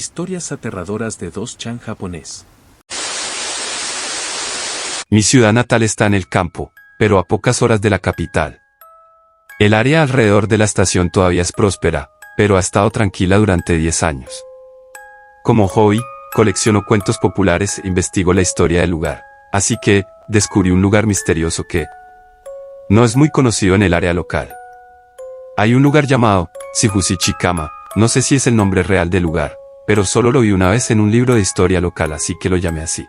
Historias aterradoras de 2chan japonés. Mi ciudad natal está en el campo, pero a pocas horas de la capital. El área alrededor de la estación todavía es próspera, pero ha estado tranquila durante 10 años. Como hobby, colecciono cuentos populares e investigo la historia del lugar, así que descubrí un lugar misterioso que no es muy conocido en el área local. Hay un lugar llamado Shifushi-Chikama, no sé si es el nombre real del lugar, pero solo lo vi una vez en un libro de historia local, así que lo llamé así.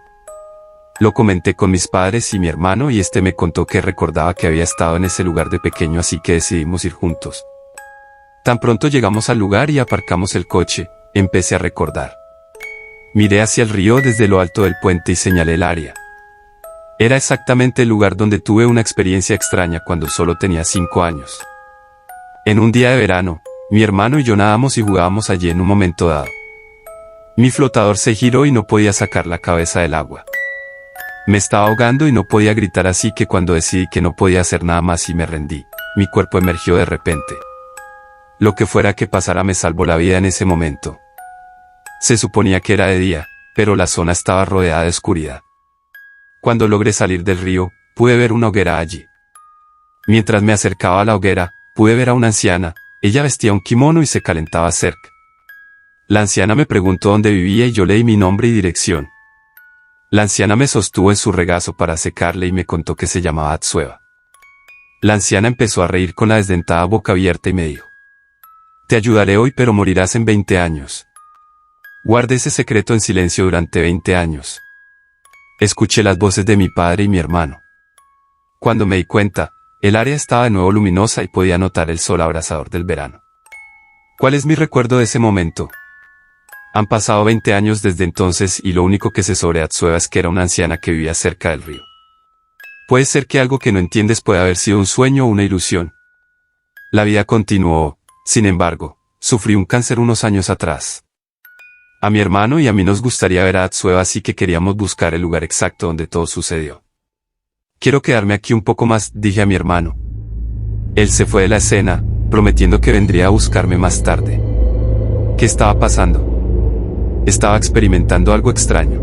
Lo comenté con mis padres y mi hermano y este me contó que recordaba que había estado en ese lugar de pequeño, así que decidimos ir juntos. Tan pronto llegamos al lugar y aparcamos el coche, empecé a recordar. Miré hacia el río desde lo alto del puente y señalé el área. Era exactamente el lugar donde tuve una experiencia extraña cuando solo tenía 5 años. En un día de verano, mi hermano y yo nadamos y jugábamos allí en un momento dado. Mi flotador se giró y no podía sacar la cabeza del agua. Me estaba ahogando y no podía gritar, así que cuando decidí que no podía hacer nada más y me rendí, mi cuerpo emergió de repente. Lo que fuera que pasara me salvó la vida en ese momento. Se suponía que era de día, pero la zona estaba rodeada de oscuridad. Cuando logré salir del río, pude ver una hoguera allí. Mientras me acercaba a la hoguera, pude ver a una anciana. Ella vestía un kimono y se calentaba cerca. La anciana me preguntó dónde vivía y yo leí mi nombre y dirección. La anciana me sostuvo en su regazo para secarle y me contó que se llamaba Atsueva. La anciana empezó a reír con la desdentada boca abierta y me dijo: «Te ayudaré hoy, pero morirás en 20 años. Guardé ese secreto en silencio durante 20 años. Escuché las voces de mi padre y mi hermano. Cuando me di cuenta, el área estaba de nuevo luminosa y podía notar el sol abrasador del verano. ¿Cuál es mi recuerdo de ese momento? Han pasado 20 años desde entonces y lo único que sé sobre Atsueva es que era una anciana que vivía cerca del río. Puede ser que algo que no entiendes pueda haber sido un sueño o una ilusión. La vida continuó, sin embargo, sufrí un cáncer unos años atrás. A mi hermano y a mí nos gustaría ver a Atsueva, así que queríamos buscar el lugar exacto donde todo sucedió. Quiero quedarme aquí un poco más, dije a mi hermano. Él se fue de la escena, prometiendo que vendría a buscarme más tarde. ¿Qué estaba pasando? Estaba experimentando algo extraño.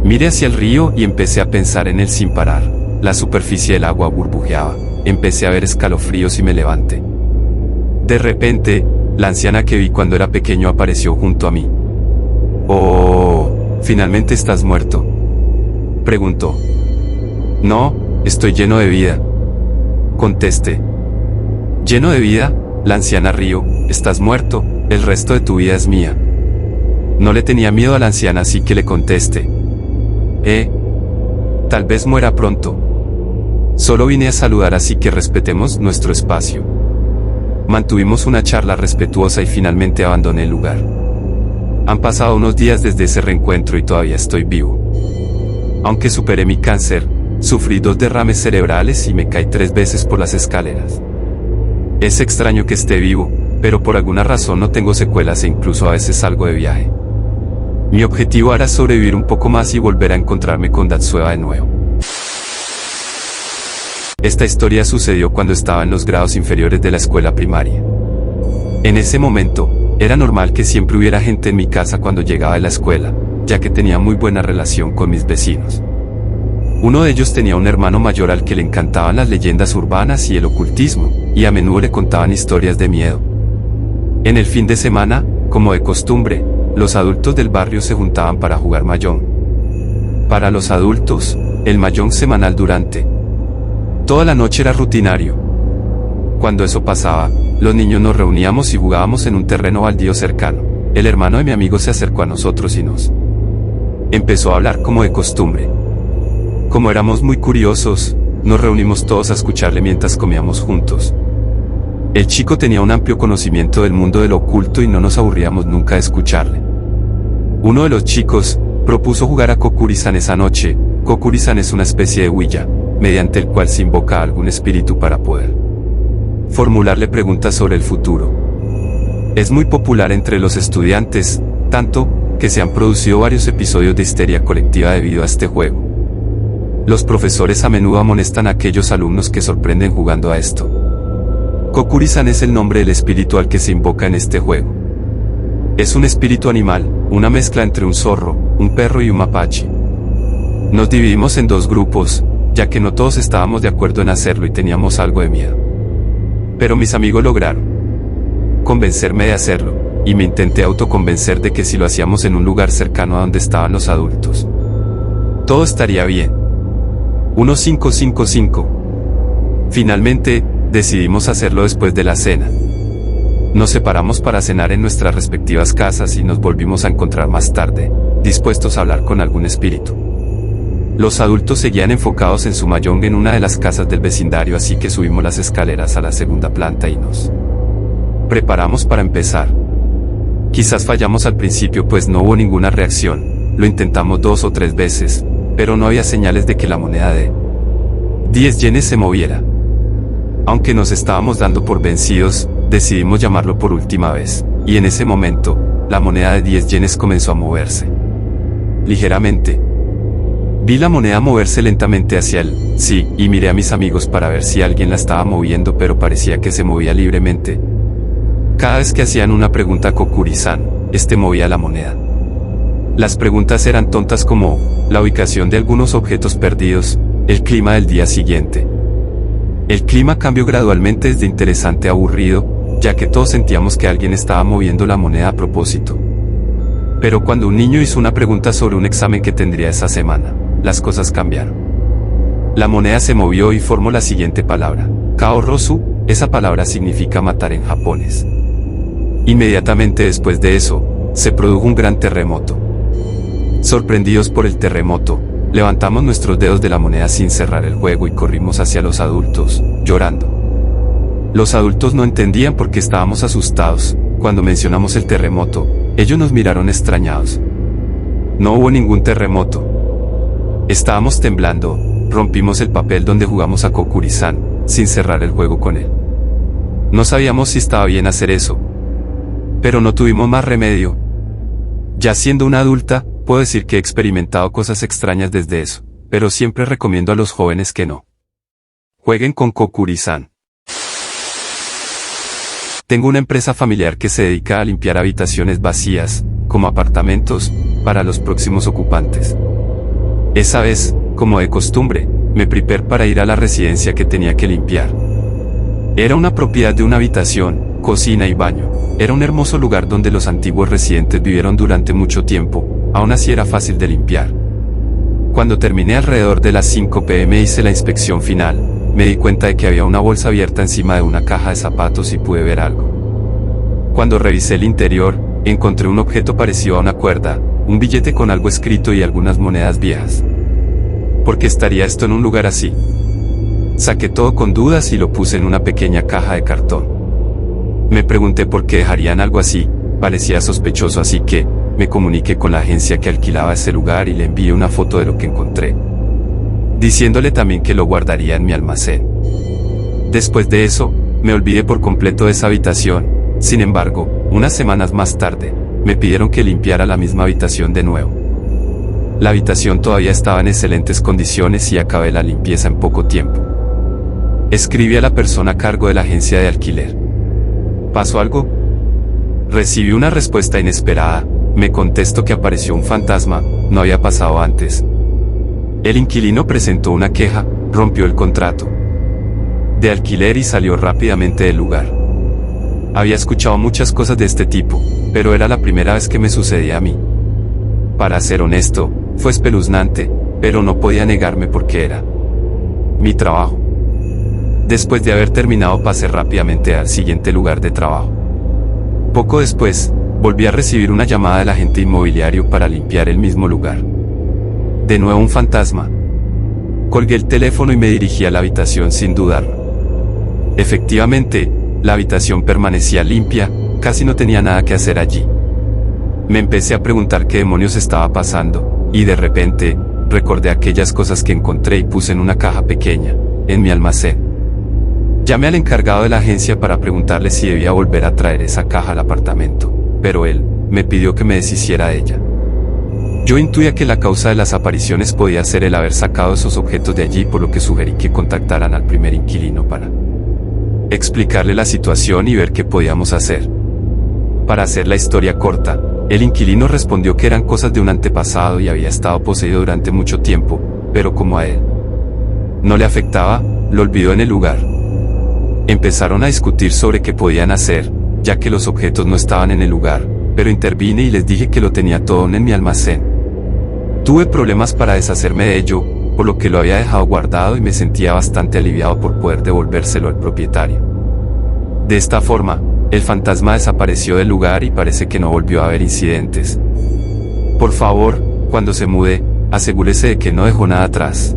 Miré hacia el río y empecé a pensar en él sin parar. La superficie del agua burbujeaba. Empecé a ver escalofríos y me levanté. De repente, la anciana que vi cuando era pequeño apareció junto a mí. «Oh, ¿finalmente estás muerto?», preguntó. «No, estoy lleno de vida», contesté. «¿Lleno de vida?», la anciana rió. «Estás muerto, el resto de tu vida es mía». No le tenía miedo a la anciana, así que le contesté: tal vez muera pronto. Solo vine a saludar, así que respetemos nuestro espacio». Mantuvimos una charla respetuosa y finalmente abandoné el lugar. Han pasado unos días desde ese reencuentro y todavía estoy vivo. Aunque superé mi cáncer, sufrí 2 derrames cerebrales y me caí 3 veces por las escaleras. Es extraño que esté vivo, pero por alguna razón no tengo secuelas e incluso a veces salgo de viaje. Mi objetivo era sobrevivir un poco más y volver a encontrarme con Atsueva de nuevo. Esta historia sucedió cuando estaba en los grados inferiores de la escuela primaria. En ese momento, era normal que siempre hubiera gente en mi casa cuando llegaba de la escuela, ya que tenía muy buena relación con mis vecinos. Uno de ellos tenía un hermano mayor al que le encantaban las leyendas urbanas y el ocultismo, y a menudo le contaban historias de miedo. En el fin de semana, como de costumbre, los adultos del barrio se juntaban para jugar mahjong. Para los adultos, el mahjong semanal durante toda la noche era rutinario. Cuando eso pasaba, los niños nos reuníamos y jugábamos en un terreno baldío cercano. El hermano de mi amigo se acercó a nosotros y nos empezó a hablar como de costumbre. Como éramos muy curiosos, nos reunimos todos a escucharle mientras comíamos juntos. El chico tenía un amplio conocimiento del mundo de lo oculto y no nos aburríamos nunca de escucharle. Uno de los chicos propuso jugar a Kokuri-san esa noche. Kokuri-san es una especie de ouija, mediante el cual se invoca a algún espíritu para poder formularle preguntas sobre el futuro. Es muy popular entre los estudiantes, tanto que se han producido varios episodios de histeria colectiva debido a este juego. Los profesores a menudo amonestan a aquellos alumnos que sorprenden jugando a esto. Kokuri-san es el nombre del espíritu al que se invoca en este juego. Es un espíritu animal, una mezcla entre un zorro, un perro y un mapache. Nos dividimos en dos grupos, ya que no todos estábamos de acuerdo en hacerlo y teníamos algo de miedo. Pero mis amigos lograron convencerme de hacerlo, y me intenté autoconvencer de que si lo hacíamos en un lugar cercano a donde estaban los adultos, todo estaría bien. 1555. Finalmente, decidimos hacerlo después de la cena. Nos separamos para cenar en nuestras respectivas casas y nos volvimos a encontrar más tarde, dispuestos a hablar con algún espíritu. Los adultos seguían enfocados en su mayong en una de las casas del vecindario, así que subimos las escaleras a la segunda planta y nos preparamos para empezar. Quizás fallamos al principio pues no hubo ninguna reacción, lo intentamos 2 o 3 veces, pero no había señales de que la moneda de 10 yenes se moviera. Aunque nos estábamos dando por vencidos, decidimos llamarlo por última vez, y en ese momento, la moneda de 10 yenes comenzó a moverse. Ligeramente. Vi la moneda moverse lentamente hacia él, sí, y miré a mis amigos para ver si alguien la estaba moviendo, pero parecía que se movía libremente. Cada vez que hacían una pregunta a Kokuri-san, movía la moneda. Las preguntas eran tontas como, la ubicación de algunos objetos perdidos, el clima del día siguiente. El clima cambió gradualmente desde interesante a aburrido, ya que todos sentíamos que alguien estaba moviendo la moneda a propósito. Pero cuando un niño hizo una pregunta sobre un examen que tendría esa semana, las cosas cambiaron. La moneda se movió y formó la siguiente palabra, Kaorosu, esa palabra significa matar en japonés. Inmediatamente después de eso, se produjo un gran terremoto. Sorprendidos por el terremoto, levantamos nuestros dedos de la moneda sin cerrar el juego y corrimos hacia los adultos, llorando. Los adultos no entendían por qué estábamos asustados. Cuando mencionamos el terremoto, ellos nos miraron extrañados. No hubo ningún terremoto. Estábamos temblando, rompimos el papel donde jugamos a Kokuri-san, sin cerrar el juego con él. No sabíamos si estaba bien hacer eso, pero no tuvimos más remedio. Ya siendo una adulta, puedo decir que he experimentado cosas extrañas desde eso, pero siempre recomiendo a los jóvenes que no jueguen con Kokuri-san. Tengo una empresa familiar que se dedica a limpiar habitaciones vacías, como apartamentos, para los próximos ocupantes. Esa vez, como de costumbre, me preparé para ir a la residencia que tenía que limpiar. Era una propiedad de una habitación, cocina y baño. Era un hermoso lugar donde los antiguos residentes vivieron durante mucho tiempo, aún así era fácil de limpiar. Cuando terminé alrededor de las 5 p.m. hice la inspección final, me di cuenta de que había una bolsa abierta encima de una caja de zapatos y pude ver algo. Cuando revisé el interior, encontré un objeto parecido a una cuerda, un billete con algo escrito y algunas monedas viejas. ¿Por qué estaría esto en un lugar así? Saqué todo con dudas y lo puse en una pequeña caja de cartón. Me pregunté por qué dejarían algo así, parecía sospechoso, así que me comuniqué con la agencia que alquilaba ese lugar y le envié una foto de lo que encontré, diciéndole también que lo guardaría en mi almacén. Después de eso, me olvidé por completo de esa habitación. Sin embargo, unas semanas más tarde, me pidieron que limpiara la misma habitación de nuevo. La habitación todavía estaba en excelentes condiciones y acabé la limpieza en poco tiempo. Escribí a la persona a cargo de la agencia de alquiler. ¿Pasó algo? Recibí una respuesta inesperada. Me contestó que apareció un fantasma, no había pasado antes. El inquilino presentó una queja, rompió el contrato de alquiler y salió rápidamente del lugar. Había escuchado muchas cosas de este tipo, pero era la primera vez que me sucedía a mí. Para ser honesto, fue espeluznante, pero no podía negarme porque era mi trabajo. Después de haber terminado pasé rápidamente al siguiente lugar de trabajo. Poco después, volví a recibir una llamada del agente inmobiliario para limpiar el mismo lugar. De nuevo un fantasma. Colgué el teléfono y me dirigí a la habitación sin dudarlo. Efectivamente, la habitación permanecía limpia, casi no tenía nada que hacer allí. Me empecé a preguntar qué demonios estaba pasando, y de repente, recordé aquellas cosas que encontré y puse en una caja pequeña, en mi almacén. Llamé al encargado de la agencia para preguntarle si debía volver a traer esa caja al apartamento, pero él me pidió que me deshiciera de ella. Yo intuía que la causa de las apariciones podía ser el haber sacado esos objetos de allí, por lo que sugerí que contactaran al primer inquilino para explicarle la situación y ver qué podíamos hacer. Para hacer la historia corta, el inquilino respondió que eran cosas de un antepasado y había estado poseído durante mucho tiempo, pero como a él no le afectaba, lo olvidó en el lugar. Empezaron a discutir sobre qué podían hacer, ya que los objetos no estaban en el lugar, pero intervine y les dije que lo tenía todo en mi almacén. Tuve problemas para deshacerme de ello, por lo que lo había dejado guardado y me sentía bastante aliviado por poder devolvérselo al propietario. De esta forma, el fantasma desapareció del lugar y parece que no volvió a haber incidentes. Por favor, cuando se mude, asegúrese de que no dejó nada atrás.